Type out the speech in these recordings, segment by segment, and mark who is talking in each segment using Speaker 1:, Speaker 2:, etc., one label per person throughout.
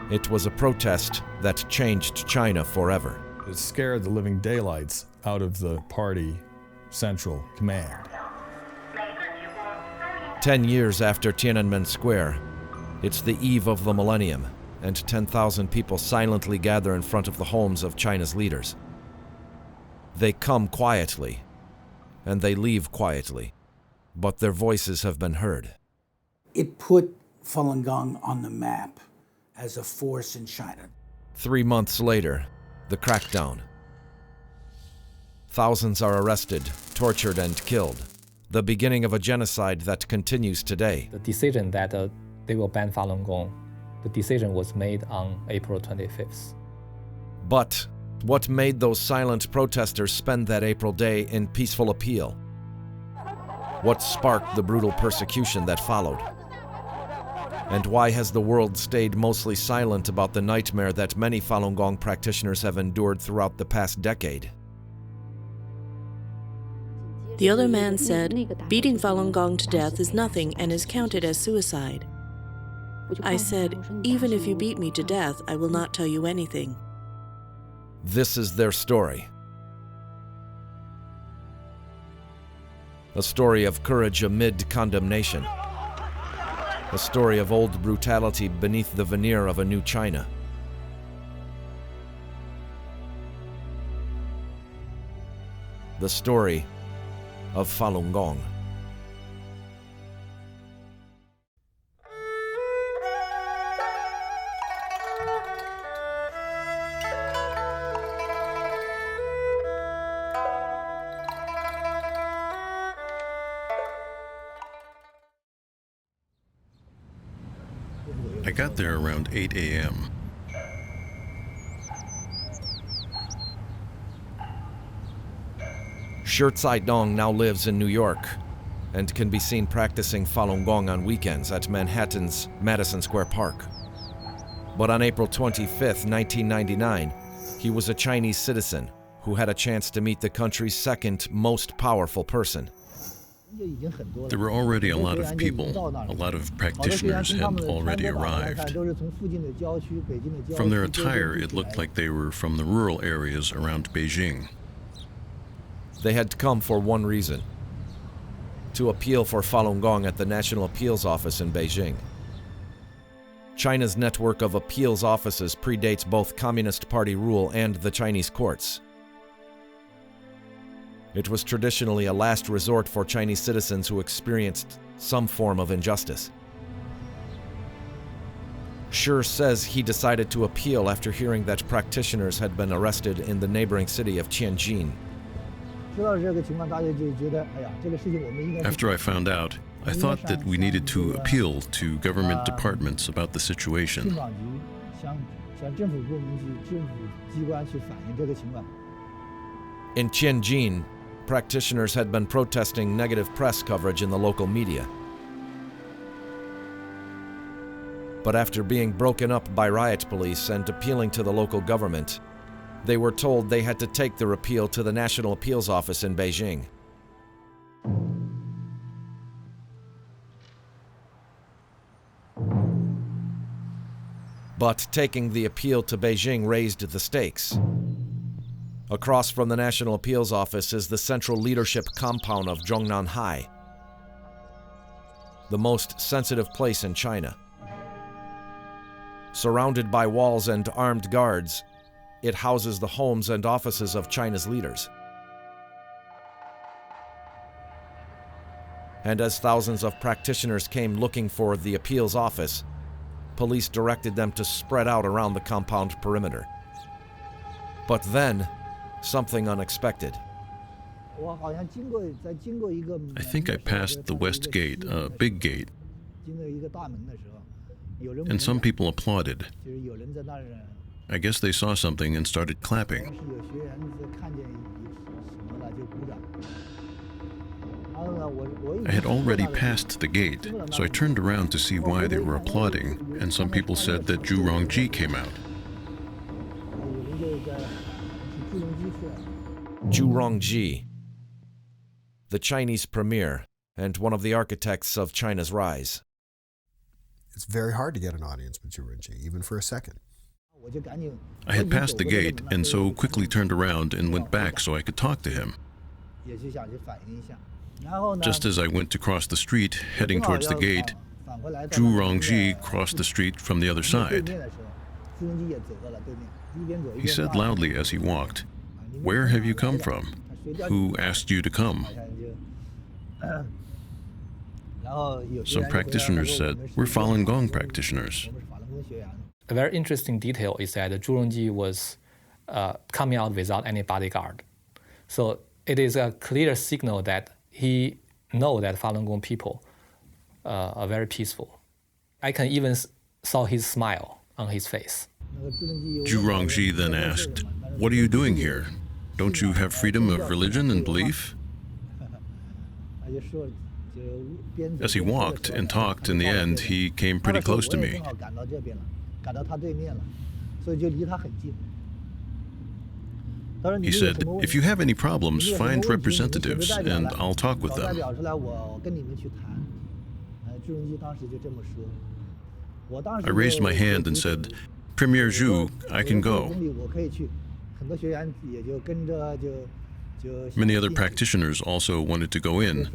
Speaker 1: It was a protest that changed China forever.
Speaker 2: It scared the living daylights out of the party central command.
Speaker 1: 10 years after Tiananmen Square, it's the eve of the millennium, and 10,000 people silently gather in front of the homes of China's leaders. They come quietly, and they leave quietly, but their voices have been heard.
Speaker 3: It put Falun Gong on the map as a force in China.
Speaker 1: 3 months later, the crackdown. Thousands are arrested, tortured, and killed. The beginning of a genocide that continues today.
Speaker 4: The decision that they will ban Falun Gong, the decision was made on April 25th.
Speaker 1: But what made those silent protesters spend that April day in peaceful appeal? What sparked the brutal persecution that followed? And why has the world stayed mostly silent about the nightmare that many Falun Gong practitioners have endured throughout the past decade?
Speaker 5: The other man said, beating Falun Gong to death is nothing and is counted as suicide. I said, even if you beat me to death, I will not tell you anything.
Speaker 1: This is their story. A story of courage amid condemnation. A story of old brutality beneath the veneer of a new China. The story of Falun Gong.
Speaker 6: I got there around 8 a.m.
Speaker 1: Shi Dong now lives in New York and can be seen practicing Falun Gong on weekends at Manhattan's Madison Square Park. But on April 25, 1999, he was a Chinese citizen who had a chance to meet the country's second most powerful person.
Speaker 6: There were already a lot of people, a lot of practitioners had already arrived. From their attire, it looked like they were from the rural areas around Beijing.
Speaker 1: They had come for one reason: to appeal for Falun Gong at the National Appeals Office in Beijing. China's network of appeals offices predates both Communist Party rule and the Chinese courts. It was traditionally a last resort for Chinese citizens who experienced some form of injustice. Shi says he decided to appeal after hearing that practitioners had been arrested in the neighboring city of Tianjin.
Speaker 6: After I found out, I thought that we needed to appeal to government departments about the situation.
Speaker 1: In Tianjin, practitioners had been protesting negative press coverage in the local media. But after being broken up by riot police and appealing to the local government, they were told they had to take their appeal to the National Appeals Office in Beijing. But taking the appeal to Beijing raised the stakes. Across from the National Appeals Office is the central leadership compound of Zhongnanhai, the most sensitive place in China. Surrounded by walls and armed guards, it houses the homes and offices of China's leaders. And as thousands of practitioners came looking for the appeals office, police directed them to spread out around the compound perimeter. But then, something unexpected.
Speaker 6: I think I passed the West Gate, a big gate, and some people applauded. I guess they saw something and started clapping. I had already passed the gate, so I turned around to see why they were applauding, and some people said that Zhu Rongji came out.
Speaker 1: Zhu Rongji, the Chinese premier and one of the architects of China's rise.
Speaker 7: It's very hard to get an audience with Zhu Rongji, even for a second.
Speaker 6: I had passed the gate and so quickly turned around and went back so I could talk to him. Just as I went to cross the street, heading towards the gate, Zhu Rongji crossed the street from the other side. He said loudly as he walked, "Where have you come from? Who asked you to come?" Some practitioners said, "We're Falun Gong practitioners."
Speaker 4: A very interesting detail is that Zhu Rongji was coming out without any bodyguard. So it is a clear signal that he knows that Falun Gong people are very peaceful. I can even saw his smile on his face.
Speaker 6: Zhu Rongji then asked, "What are you doing here? Don't you have freedom of religion and belief?" As he walked and talked, in the end, he came pretty close to me. He said, "If you have any problems, find representatives and I'll talk with them." I raised my hand and said, "Premier Zhu, I can go." Many other practitioners also wanted to go in.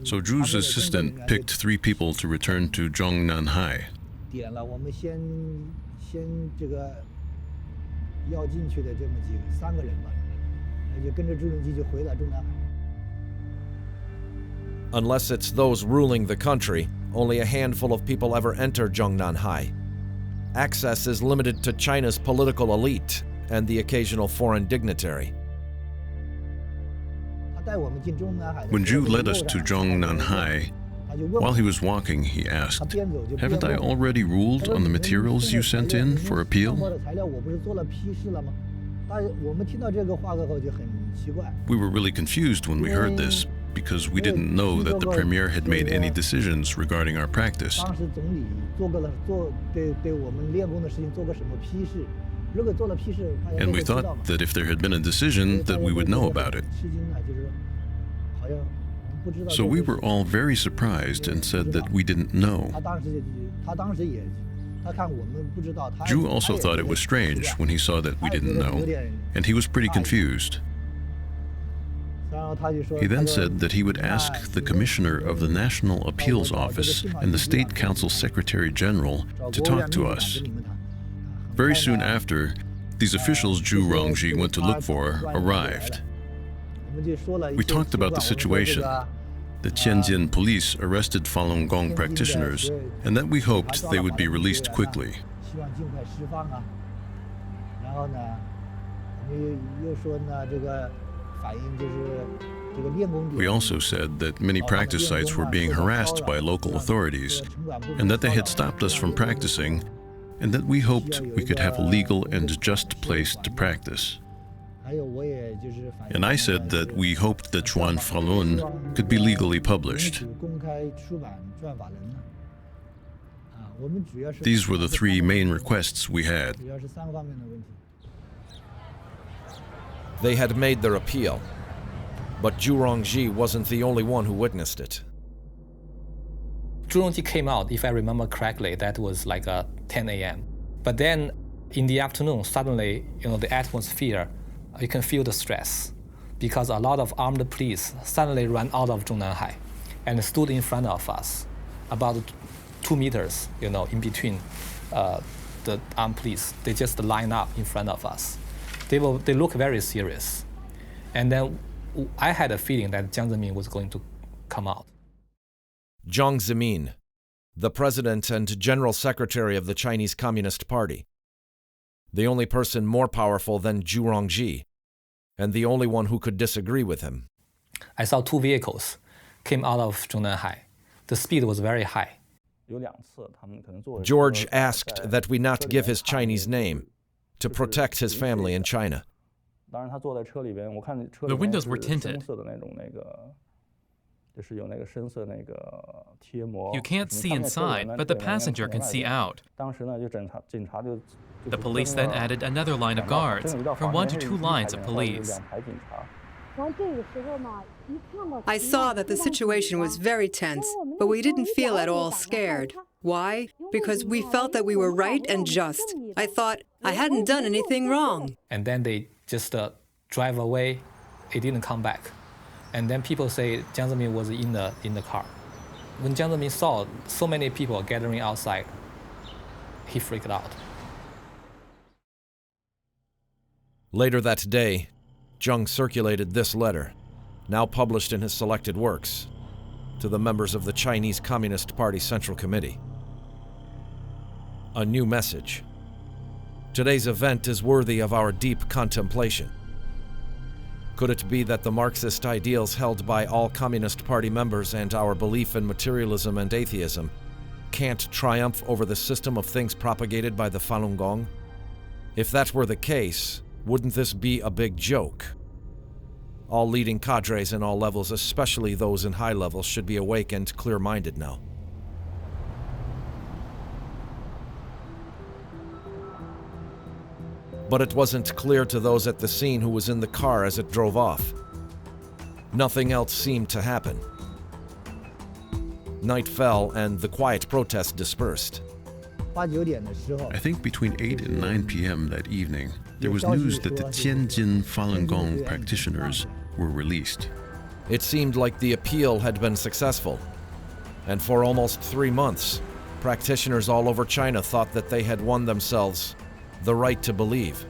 Speaker 6: So Zhu's assistant picked 3 people to return to Zhongnanhai.
Speaker 1: Unless it's those ruling the country, only a handful of people ever enter Zhongnanhai. Access is limited to China's political elite and the occasional foreign dignitary.
Speaker 6: When Zhu led us to Zhongnanhai, while he was walking, he asked, "Haven't I already ruled on the materials you sent in for appeal?" We were really confused when we heard this, because we didn't know that the premier had made any decisions regarding our practice. And we thought that if there had been a decision, that we would know about it. So we were all very surprised and said that we didn't know. Zhu also thought it was strange when he saw that we didn't know, and he was pretty confused. He then said that he would ask the Commissioner of the National Appeals Office and the State Council Secretary General to talk to us. Very soon after, these officials Zhu Rongji went to look for arrived. We talked about the situation. The Tianjin police arrested Falun Gong practitioners, and that we hoped they would be released quickly. We also said that many practice sites were being harassed by local authorities, and that they had stopped us from practicing, and that we hoped we could have a legal and just place to practice. And I said that we hoped that Zhuan Falun could be legally published. These were the 3 main requests we had.
Speaker 1: They had made their appeal, but Zhu Rongji wasn't the only one who witnessed it.
Speaker 4: Zhu Rongji came out, if I remember correctly, that was like 10 a.m. But then in the afternoon, suddenly, the atmosphere, you can feel the stress, because a lot of armed police suddenly ran out of Zhongnanhai and stood in front of us, about 2 meters, in between the armed police. They just line up in front of us. They look very serious. And then I had a feeling that Jiang Zemin was going to come out.
Speaker 1: Jiang Zemin, the president and general secretary of the Chinese Communist Party. The only person more powerful than Zhu Rongji, and the only one who could disagree with him.
Speaker 4: I saw 2 vehicles came out of Zhongnanhai. The speed was very high.
Speaker 1: George asked that we not give his Chinese name to protect his family in China.
Speaker 8: The windows were tinted. You can't see inside, but the passenger can see out. The police then added another line of guards, from 1 to 2 lines of police.
Speaker 9: I saw that the situation was very tense, but we didn't feel at all scared. Why? Because we felt that we were right and just. I thought I hadn't done anything wrong.
Speaker 4: And then they just drive away. It didn't come back. And then people say Jiang Zemin was in the car. When Jiang Zemin saw so many people gathering outside, he freaked out.
Speaker 1: Later that day, Jiang circulated this letter, now published in his selected works, to the members of the Chinese Communist Party Central Committee. A new message. Today's event is worthy of our deep contemplation. Could it be that the Marxist ideals held by all Communist Party members and our belief in materialism and atheism can't triumph over the system of things propagated by the Falun Gong? If that were the case, wouldn't this be a big joke? All leading cadres in all levels, especially those in high levels, should be awake and clear-minded now. But it wasn't clear to those at the scene who was in the car as it drove off. Nothing else seemed to happen. Night fell and the quiet protest dispersed.
Speaker 6: I think between 8 and 9 p.m. that evening, there was news that the Tianjin Falun Gong practitioners were released.
Speaker 1: It seemed like the appeal had been successful. And for almost 3 months, practitioners all over China thought that they had won themselves the right to believe.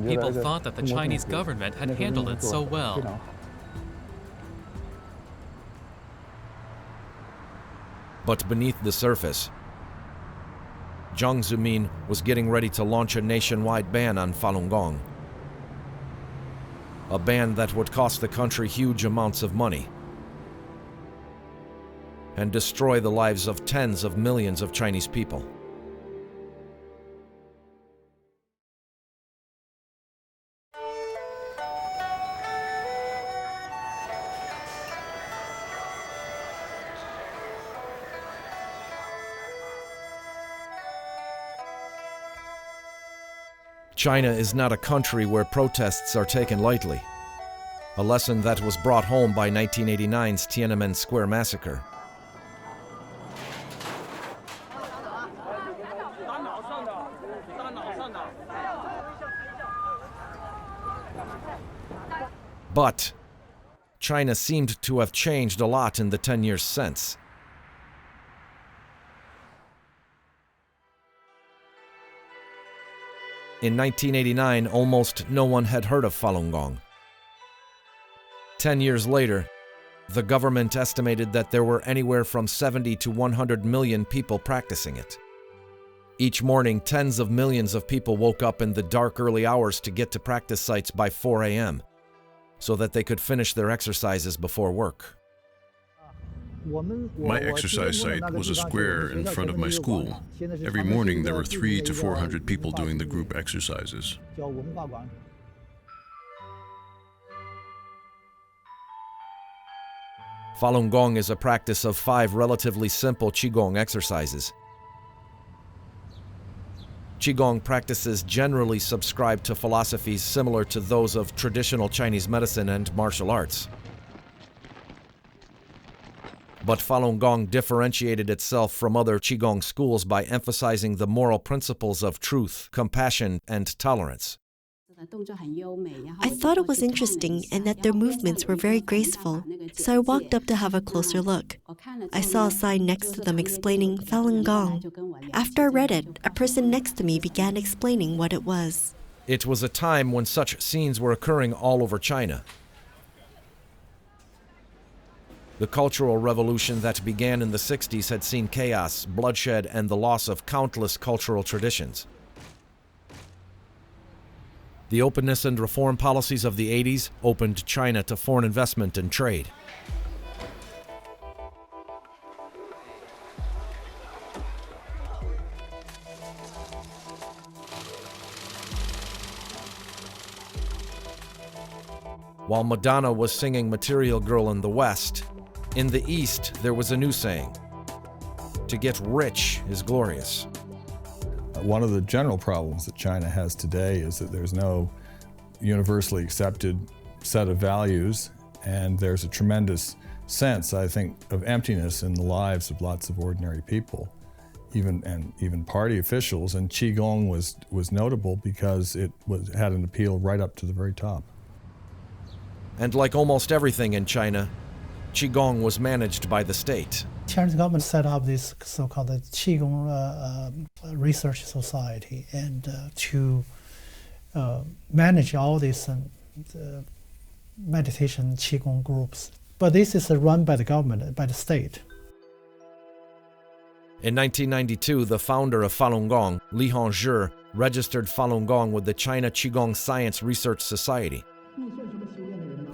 Speaker 8: People thought that the Chinese government had handled it so well.
Speaker 1: But beneath the surface, Jiang Zemin was getting ready to launch a nationwide ban on Falun Gong. A ban that would cost the country huge amounts of money and destroy the lives of tens of millions of Chinese people. China is not a country where protests are taken lightly, a lesson that was brought home by 1989's Tiananmen Square massacre. But China seemed to have changed a lot in the 10 years since. In 1989, almost no one had heard of Falun Gong. 10 years later, the government estimated that there were anywhere from 70 to 100 million people practicing it. Each morning, tens of millions of people woke up in the dark early hours to get to practice sites by 4 a.m. so that they could finish their exercises before work.
Speaker 6: My exercise site was a square in front of my school. Every morning there were 300 to 400 people doing the group exercises.
Speaker 1: Falun Gong is a practice of 5 relatively simple Qigong exercises. Qigong practices generally subscribe to philosophies similar to those of traditional Chinese medicine and martial arts. But Falun Gong differentiated itself from other Qigong schools by emphasizing the moral principles of truth, compassion, and tolerance.
Speaker 5: I thought it was interesting and that their movements were very graceful, so I walked up to have a closer look. I saw a sign next to them explaining Falun Gong. After I read it, a person next to me began explaining what it was.
Speaker 1: It was a time when such scenes were occurring all over China. The Cultural Revolution that began in the 60s had seen chaos, bloodshed, and the loss of countless cultural traditions. The openness and reform policies of the 80s opened China to foreign investment and trade. While Madonna was singing Material Girl in the West, in the East there was a new saying: to get rich is glorious.
Speaker 2: One of the general problems that China has today is that there's no universally accepted set of values, and there's a tremendous sense, I think, of emptiness in the lives of lots of ordinary people, even party officials. And Qigong was notable because it had an appeal right up to the very top.
Speaker 1: And like almost everything in China, Qigong was managed by the state.
Speaker 10: Chinese government set up this so-called Qigong Research Society and to manage all these meditation Qigong groups. But this is run by the government, by the state.
Speaker 1: In 1992, the founder of Falun Gong, Li Hongzhi, registered Falun Gong with the China Qigong Science Research Society.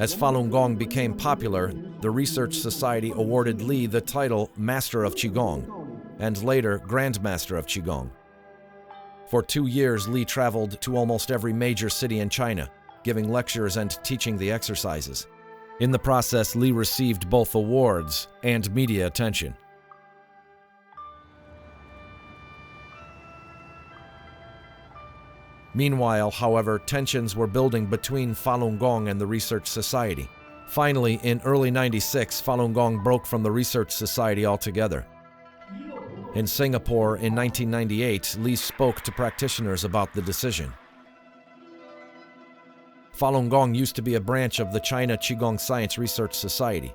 Speaker 1: As Falun Gong became popular, the Research Society awarded Li the title Master of Qigong, and later Grandmaster of Qigong. For 2 years, Li traveled to almost every major city in China, giving lectures and teaching the exercises. In the process, Li received both awards and media attention. Meanwhile, however, tensions were building between Falun Gong and the Research Society. Finally, in early '96, Falun Gong broke from the Research Society altogether. In Singapore in 1998, Li spoke to practitioners about the decision. Falun Gong used to be a branch of the China Qigong Science Research Society.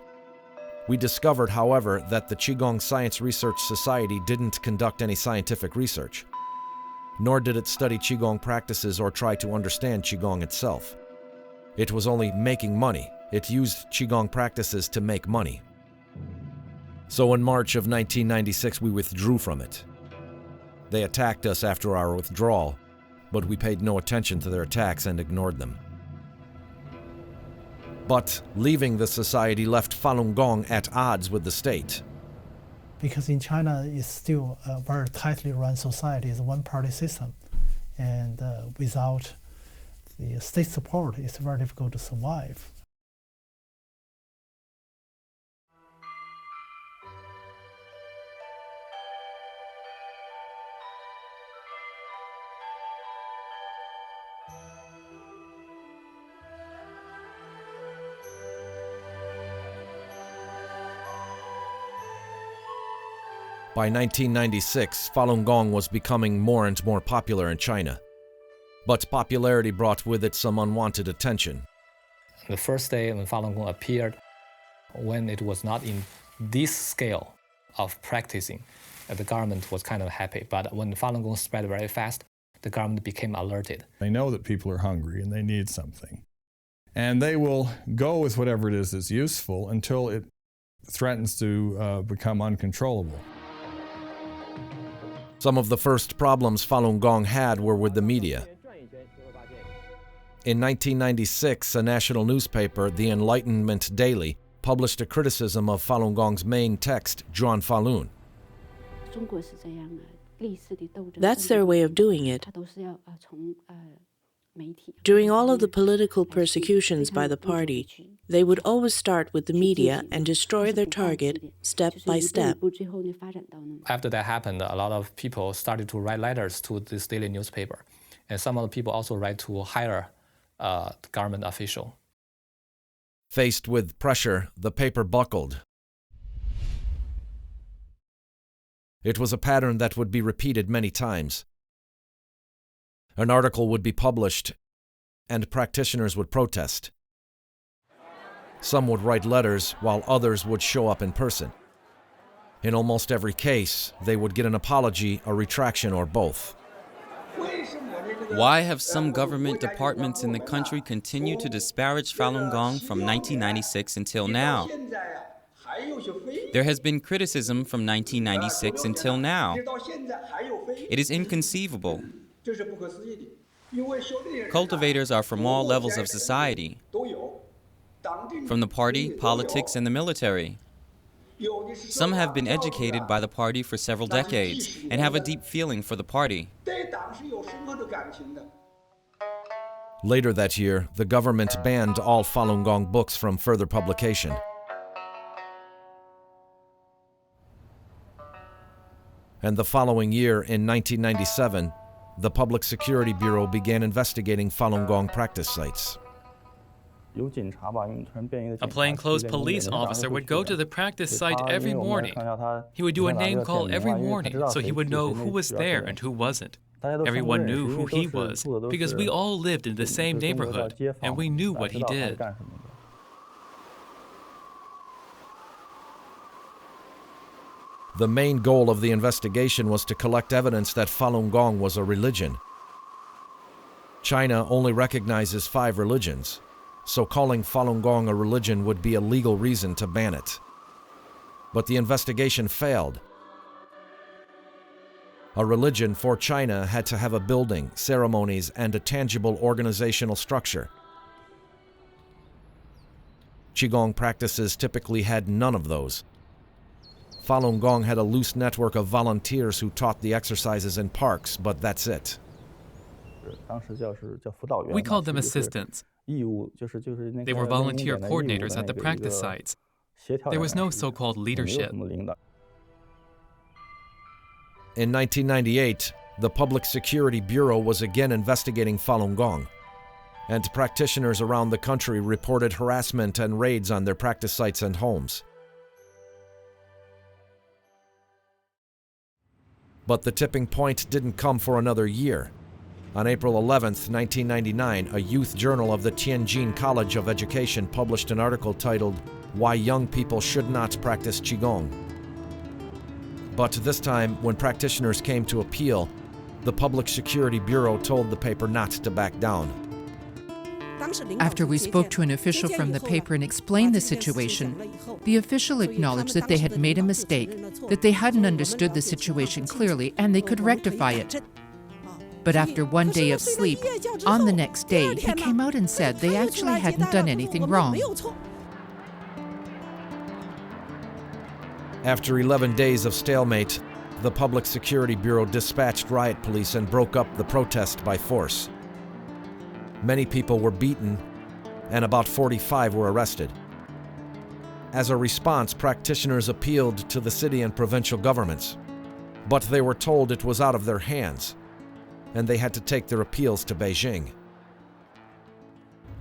Speaker 1: We discovered, however, that the Qigong Science Research Society didn't conduct any scientific research, nor did it study Qigong practices or try to understand Qigong itself. It was only making money. It used Qigong practices to make money. So in March of 1996, we withdrew from it. They attacked us after our withdrawal, but we paid no attention to their attacks and ignored them. But leaving the society left Falun Gong at odds with the state.
Speaker 10: Because in China, it's still a very tightly run society. It's a one-party system. And without the state support, it's very difficult to survive.
Speaker 1: By 1996, Falun Gong was becoming more and more popular in China. But popularity brought with it some unwanted attention.
Speaker 4: The first day when Falun Gong appeared, when it was not in this scale of practicing, the government was kind of happy. But when Falun Gong spread very fast, the government became alerted.
Speaker 2: They know that people are hungry and they need something. And they will go with whatever it is that's useful until it threatens to become uncontrollable.
Speaker 1: Some of the first problems Falun Gong had were with the media. In 1996, a national newspaper, The Enlightenment Daily, published a criticism of Falun Gong's main text, Zhuan Falun.
Speaker 11: That's their way of doing it. During all of the political persecutions by the party, they would always start with the media and destroy their target step by step.
Speaker 4: After that happened, a lot of people started to write letters to this daily newspaper. And some of the people also write to hire a government official.
Speaker 1: Faced with pressure, the paper buckled. It was a pattern that would be repeated many times. An article would be published, and practitioners would protest. Some would write letters, while others would show up in person. In almost every case, they would get an apology, a retraction, or both.
Speaker 12: Why have some government departments in the country continued to disparage Falun Gong from 1996 until now? There has been criticism from 1996 until now. It is inconceivable. Cultivators are from all levels of society, from the party, politics, and the military. Some have been educated by the party for several decades and have a deep feeling for the party.
Speaker 1: Later that year, the government banned all Falun Gong books from further publication. And the following year, in 1997, the Public Security Bureau began investigating Falun Gong practice sites.
Speaker 8: A plainclothes police officer would go to the practice site every morning. He would do a name call every morning so he would know who was there and who wasn't. Everyone knew who he was because we all lived in the same neighborhood and we knew what he did.
Speaker 1: The main goal of the investigation was to collect evidence that Falun Gong was a religion. China only recognizes 5 religions, so calling Falun Gong a religion would be a legal reason to ban it. But the investigation failed. A religion for China had to have a building, ceremonies, and a tangible organizational structure. Qigong practices typically had none of those. Falun Gong had a loose network of volunteers who taught the exercises in parks, but that's it.
Speaker 8: We called them assistants. They were volunteer coordinators at the practice sites. There was no so-called leadership.
Speaker 1: In 1998, the Public Security Bureau was again investigating Falun Gong, and practitioners around the country reported harassment and raids on their practice sites and homes. But the tipping point didn't come for another year. On April 11, 1999, a youth journal of the Tianjin College of Education published an article titled, "Why Young People Should Not Practice Qigong." But this time, when practitioners came to appeal, the Public Security Bureau told the paper not to back down.
Speaker 13: After we spoke to an official from the paper and explained the situation, the official acknowledged that they had made a mistake, that they hadn't understood the situation clearly and they could rectify it. But after one day of sleep, on the next day, he came out and said they actually hadn't done anything wrong.
Speaker 1: After 11 days of stalemate, the Public Security Bureau dispatched riot police and broke up the protest by force. Many people were beaten, and about 45 were arrested. As a response, practitioners appealed to the city and provincial governments, but they were told it was out of their hands, and they had to take their appeals to Beijing.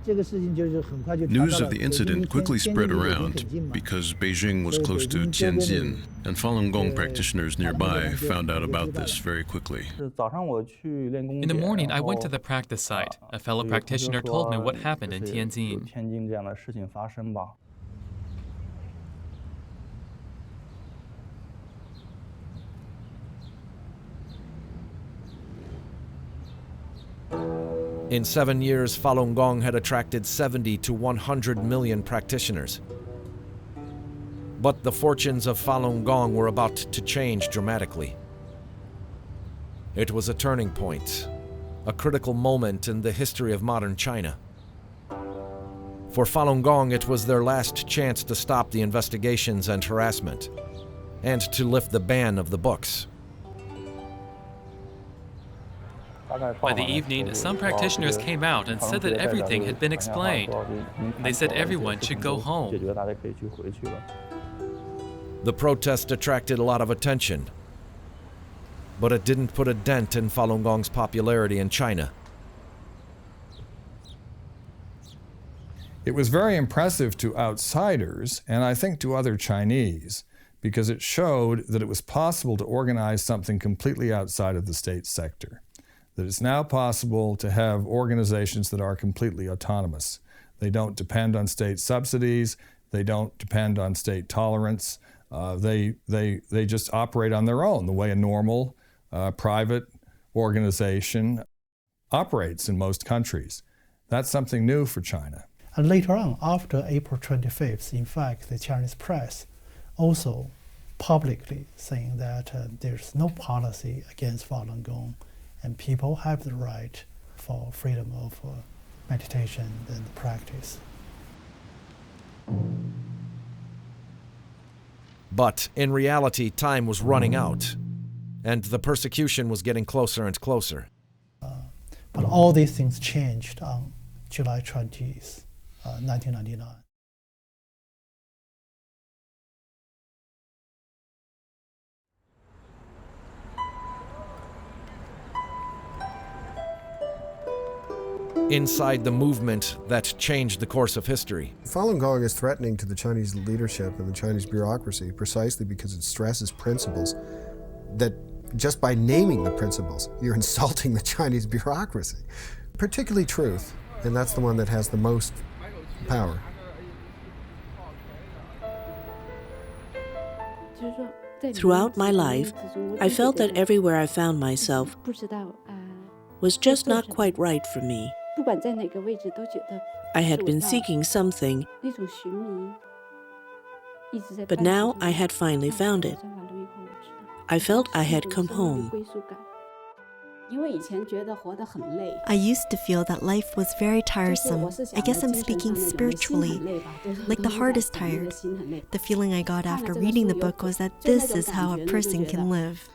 Speaker 6: News of the incident quickly spread around because Beijing was close to Tianjin, and Falun Gong practitioners nearby found out about this very quickly.
Speaker 8: In the morning, I went to the practice site. A fellow practitioner told me what happened in Tianjin.
Speaker 1: In 7 years, Falun Gong had attracted 70 to 100 million practitioners. But the fortunes of Falun Gong were about to change dramatically. It was a turning point, a critical moment in the history of modern China. For Falun Gong, it was their last chance to stop the investigations and harassment, and to lift the ban of the books.
Speaker 8: By the evening, some practitioners came out and said that everything had been explained. They said everyone should go home.
Speaker 1: The protest attracted a lot of attention, but it didn't put a dent in Falun Gong's popularity in China.
Speaker 2: It was very impressive to outsiders, and I think to other Chinese, because it showed that it was possible to organize something completely outside of the state sector. That it's now possible to have organizations that are completely autonomous. They don't depend on state subsidies. They don't depend on state tolerance. They just operate on their own, the way a normal private organization operates in most countries. That's something new for China.
Speaker 10: And later on, after April 25th, in fact, the Chinese press also publicly saying that there's no policy against Falun Gong, and people have the right for freedom of meditation and practice.
Speaker 1: But in reality, time was running out, and the persecution was getting closer and closer.
Speaker 10: But all these things changed on July 20th, 1999.
Speaker 1: inside the movement that changed the course of history.
Speaker 7: Falun Gong is threatening to the Chinese leadership and the Chinese bureaucracy precisely because it stresses principles that just by naming the principles, you're insulting the Chinese bureaucracy. Particularly truth, and that's the one that has the most power.
Speaker 11: Throughout my life, I felt that everywhere I found myself was just not quite right for me. I had been seeking something, but now I had finally found it. I felt I had come home.
Speaker 5: I used to feel that life was very tiresome. I guess I'm speaking spiritually. Like the heart is tired. The feeling I got after reading the book was that this is how a person can live.